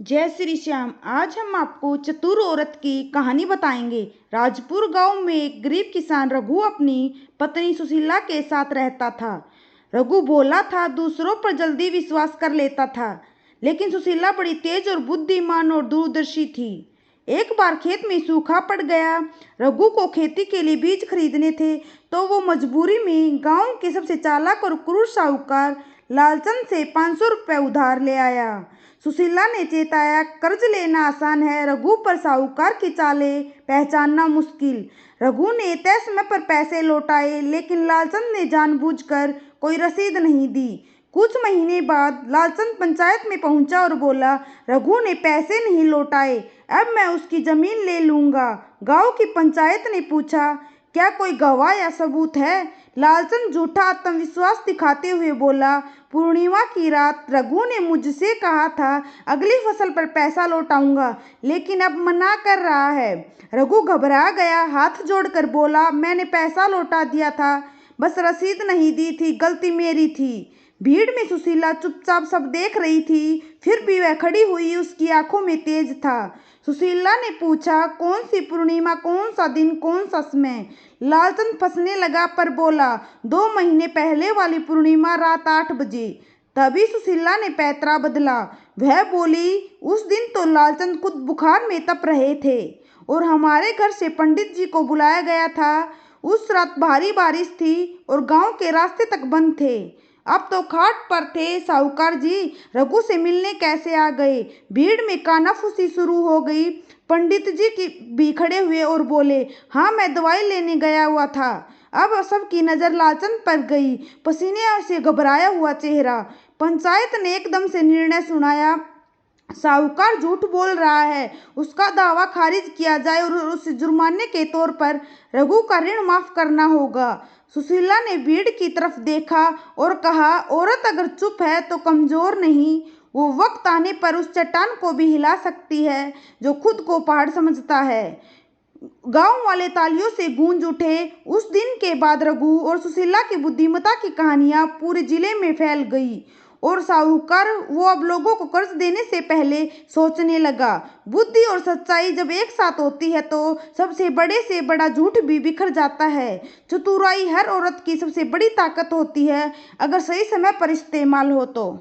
जय श्री श्याम। आज हम आपको चतुर औरत की कहानी बताएंगे। राजपुर गांव में एक गरीब किसान रघु अपनी पत्नी सुशीला के साथ रहता था। रघु भोला था, दूसरों पर जल्दी विश्वास कर लेता था, लेकिन सुशीला बड़ी तेज और बुद्धिमान और दूरदर्शी थी। एक बार खेत में सूखा पड़ गया। रघु को खेती के लिए बीज खरीदने थे, तो वो मजबूरी में गांव के सबसे चालाक और क्रूर साहूकार लालचंद से 500 रुपये उधार ले आया। सुशीला ने चेताया, कर्ज लेना आसान है, रघु पर साहूकार की चालें पहचानना मुश्किल। रघु ने तय समय पर पैसे लौटाए, लेकिन लालचंद ने जानबूझकर कोई रसीद नहीं दी। कुछ महीने बाद लालचंद पंचायत में पहुंचा और बोला, रघु ने पैसे नहीं लौटाए, अब मैं उसकी जमीन ले लूंगा। गांव की पंचायत ने पूछा, क्या कोई गवाह या सबूत है? लालचंद झूठा आत्मविश्वास दिखाते हुए बोला, पूर्णिमा की रात रघु ने मुझसे कहा था अगली फसल पर पैसा लौटाऊंगा, लेकिन अब मना कर रहा है। रघु घबरा गया, हाथ जोड़कर बोला, मैंने पैसा लौटा दिया था, बस रसीद नहीं दी थी, गलती मेरी थी। भीड़ में सुशीला चुपचाप सब देख रही थी, फिर भी वह खड़ी हुई, उसकी आंखों में तेज था। सुशीला ने पूछा, कौन सी पूर्णिमा, कौन सा दिन, कौन सा समय? लालचंद फंसने लगा पर बोला, 2 महीने पहले वाली पूर्णिमा रात 8 बजे। तभी सुशीला ने पैतरा बदला। वह बोली, उस दिन तो लालचंद खुद बुखार में तप रहे थे और हमारे घर से पंडित जी को बुलाया गया था। उस रात भारी बारिश थी और गांव के रास्ते तक बंद थे। अब तो खाट पर थे। साहूकार जी रघु से मिलने कैसे आ गए? भीड़ में कानाफूसी शुरू हो गई। पंडित जी की भी खड़े हुए और बोले, हाँ, मैं दवाई लेने गया हुआ था। अब सबकी नज़र लालचंद पर गई, पसीने से घबराया हुआ चेहरा। पंचायत ने एकदम से निर्णय सुनाया, साहूकार झूठ बोल रहा है, उसका दावा खारिज किया जाए और उसे जुर्माने के तौर पर रघु का ऋण माफ करना होगा। सुशीला ने भीड़ की तरफ देखा और कहा, औरत अगर चुप है तो कमजोर नहीं, वो वक्त आने पर उस चट्टान को भी हिला सकती है जो खुद को पहाड़ समझता है। गांव वाले तालियों से गूंज उठे। उस दिन के बाद रघु और सुशीला की बुद्धिमत्ता की कहानियां पूरे जिले में फैल गई और साहूकार वो अब लोगों को कर्ज देने से पहले सोचने लगा। बुद्धि और सच्चाई जब एक साथ होती है तो सबसे बड़े से बड़ा झूठ भी बिखर जाता है। चतुराई हर औरत की सबसे बड़ी ताकत होती है, अगर सही समय पर इस्तेमाल हो तो।